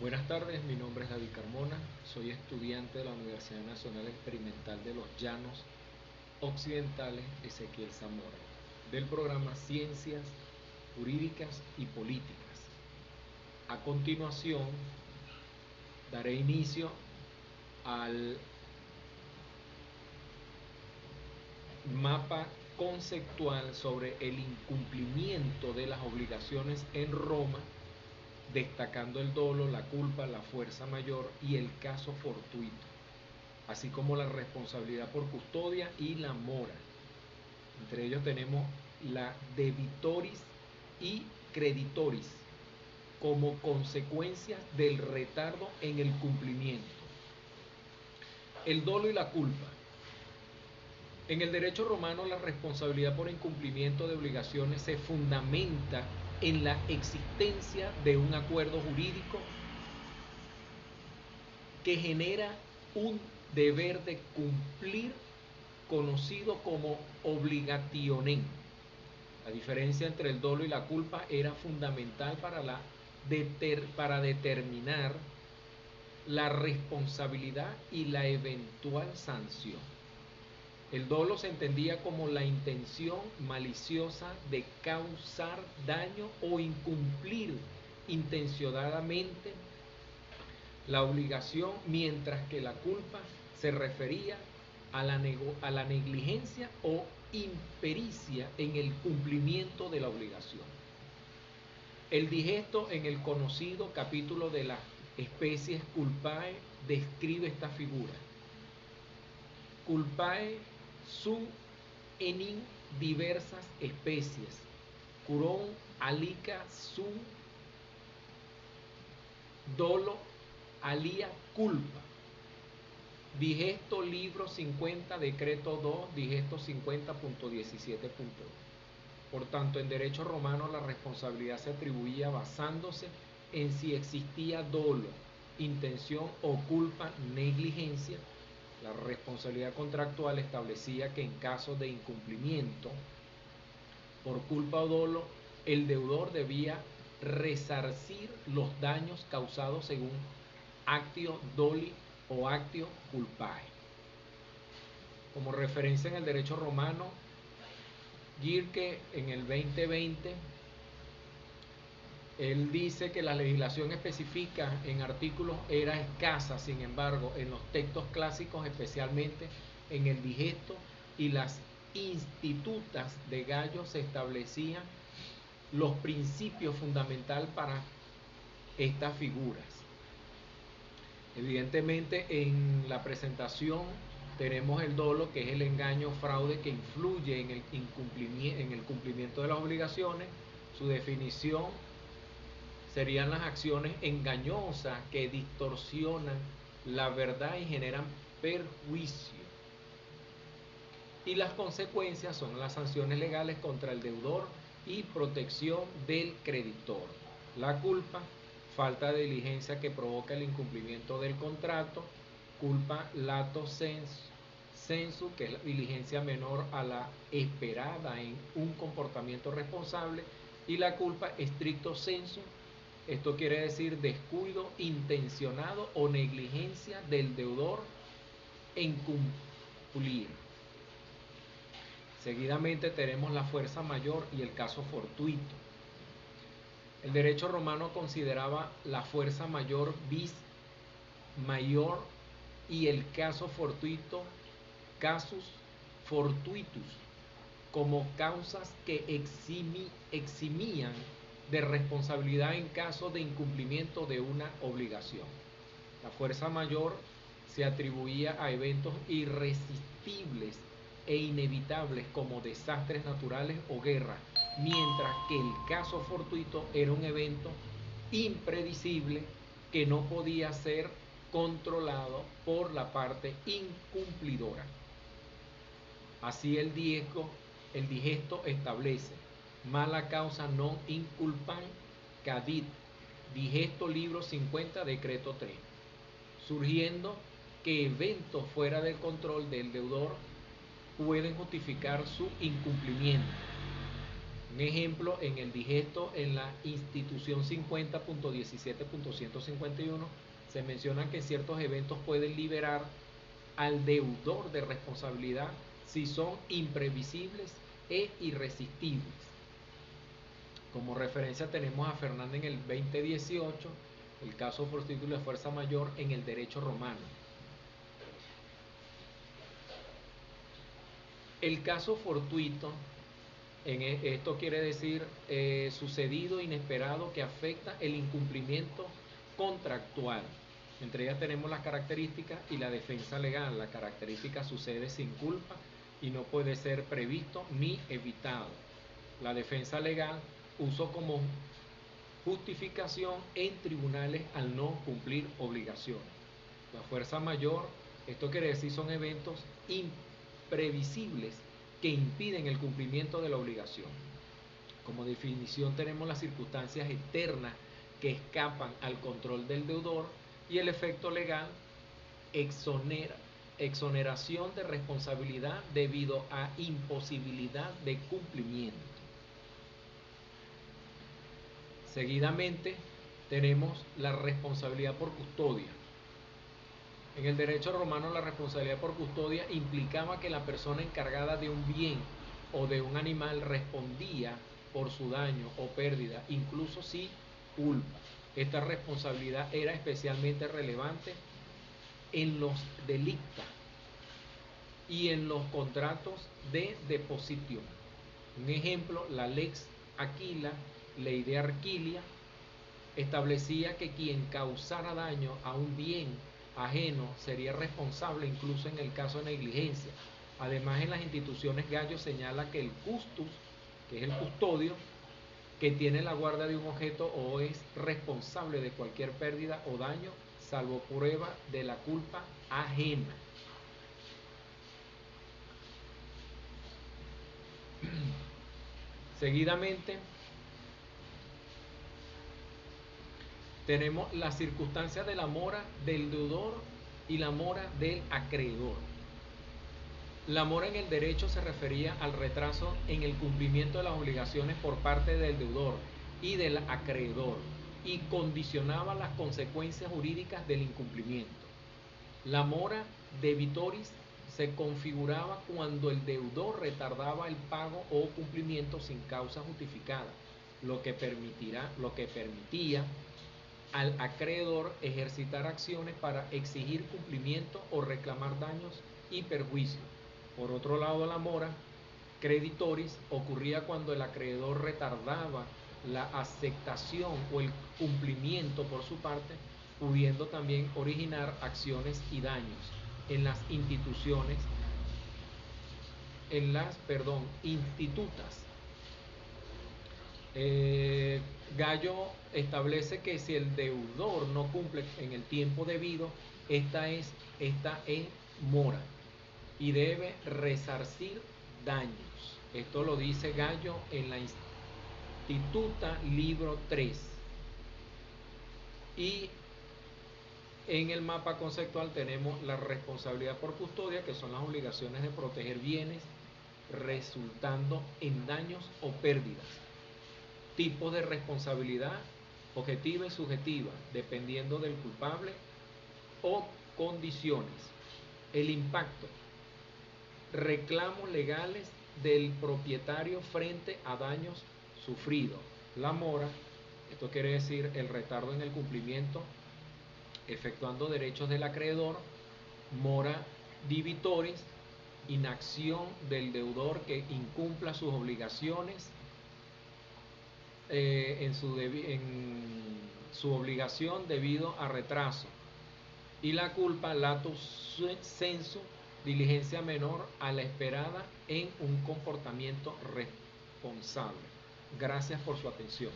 Buenas tardes, mi nombre es David Carmona, soy estudiante de la Universidad Nacional Experimental de los Llanos Occidentales Ezequiel Zamora, del programa Ciencias Jurídicas y Políticas. A continuación, daré inicio al mapa conceptual sobre el incumplimiento de las obligaciones en Roma, destacando el dolo, la culpa, la fuerza mayor y el caso fortuito, así como la responsabilidad por custodia y la mora. Entre ellos tenemos la debitoris y creditoris como consecuencia del retardo en el cumplimiento. El dolo y la culpa. En el derecho romano, la responsabilidad por incumplimiento de obligaciones se fundamenta en la existencia de un acuerdo jurídico que genera un deber de cumplir conocido como obligationem. La diferencia entre el dolo y la culpa era fundamental para determinar la responsabilidad y la eventual sanción. El dolo se entendía como la intención maliciosa de causar daño o incumplir intencionadamente la obligación, mientras que la culpa se refería a la negligencia o impericia en el cumplimiento de la obligación. El digesto, en el conocido capítulo de las especies culpae, describe esta figura. Culpae sunt enim diversas especies, curon alica sunt dolo alia culpa. Digesto libro 50, decreto 2, digesto 50.17. Por tanto, en derecho romano la responsabilidad se atribuía basándose en si existía dolo, intención o culpa, negligencia. La responsabilidad contractual establecía que en caso de incumplimiento por culpa o dolo, el deudor debía resarcir los daños causados según actio doli o actio culpae. Como referencia en el derecho romano, Gierke en el 2020, él dice que la legislación específica en artículos era escasa. Sin embargo, en los textos clásicos, especialmente en el digesto y las institutas de Gallo, se establecían los principios fundamentales para estas figuras. Evidentemente, en la presentación tenemos el dolo, que es el engaño o fraude que influye en el cumplimiento de las obligaciones. Su definición serían las acciones engañosas que distorsionan la verdad y generan perjuicio. Y las consecuencias son las sanciones legales contra el deudor y protección del creditor. La culpa, falta de diligencia que provoca el incumplimiento del contrato. Culpa lato sensu, que es la diligencia menor a la esperada en un comportamiento responsable. Y la culpa stricto sensu, esto quiere decir descuido intencionado o negligencia del deudor en cumplir. Seguidamente tenemos la fuerza mayor y el caso fortuito. El derecho romano consideraba la fuerza mayor vis mayor y el caso fortuito casus fortuitus como causas que eximían de responsabilidad en caso de incumplimiento de una obligación. La fuerza mayor se atribuía a eventos irresistibles e inevitables como desastres naturales o guerra, mientras que el caso fortuito era un evento impredecible que no podía ser controlado por la parte incumplidora. Así el digesto establece mala causa non inculpan cadit, digesto libro 50, decreto 3, surgiendo que eventos fuera del control del deudor pueden justificar su incumplimiento. Un ejemplo, en el digesto, en la institución 50.17.151, se menciona que ciertos eventos pueden liberar al deudor de responsabilidad si son imprevisibles e irresistibles. Como referencia tenemos a Fernández en el 2018, el caso por título de fuerza mayor en el derecho romano. El caso fortuito, esto quiere decir sucedido, inesperado, que afecta el incumplimiento contractual. Entre ellas tenemos las características y la defensa legal. La característica sucede sin culpa y no puede ser previsto ni evitado. La defensa legal usó como justificación en tribunales al no cumplir obligaciones. La fuerza mayor, esto quiere decir son eventos imprevisibles que impiden el cumplimiento de la obligación. Como definición tenemos las circunstancias externas que escapan al control del deudor y el efecto legal, exoneración de responsabilidad debido a imposibilidad de cumplimiento. Seguidamente tenemos la responsabilidad por custodia. En el derecho romano, la responsabilidad por custodia implicaba que la persona encargada de un bien o de un animal respondía por su daño o pérdida, incluso si culpa. Esta responsabilidad era especialmente relevante en los delictos y en los contratos de depositio. Un ejemplo, la Lex Aquila, ley de Arquilia, establecía que quien causara daño a un bien ajeno sería responsable incluso en el caso de negligencia. Además, en las instituciones Gallo señala que el custus, que es el custodio, que tiene la guarda de un objeto o es responsable de cualquier pérdida o daño, salvo prueba de la culpa ajena. Seguidamente tenemos las circunstancias de la mora del deudor y la mora del acreedor. La mora en el derecho se refería al retraso en el cumplimiento de las obligaciones por parte del deudor y del acreedor y condicionaba las consecuencias jurídicas del incumplimiento. La mora debitoris se configuraba cuando el deudor retardaba el pago o cumplimiento sin causa justificada, lo que permitía al acreedor ejercitar acciones para exigir cumplimiento o reclamar daños y perjuicios. Por otro lado, la mora creditoris ocurría cuando el acreedor retardaba la aceptación o el cumplimiento por su parte, pudiendo también originar acciones y daños en las instituciones, institutas. Gallo establece que si el deudor no cumple en el tiempo debido, esta es mora y debe resarcir daños. Esto lo dice Gallo en la Instituta, libro 3. Y en el mapa conceptual tenemos la responsabilidad por custodia, que son las obligaciones de proteger bienes resultando en daños o pérdidas. Tipos de responsabilidad objetiva y subjetiva, dependiendo del culpable o condiciones. El impacto. Reclamos legales del propietario frente a daños sufridos. La mora, esto quiere decir el retardo en el cumplimiento, efectuando derechos del acreedor. Mora debitoris, inacción del deudor que incumpla sus obligaciones en su obligación debido a retraso. Y la culpa, latus sensu, diligencia menor a la esperada en un comportamiento responsable. Gracias por su atención.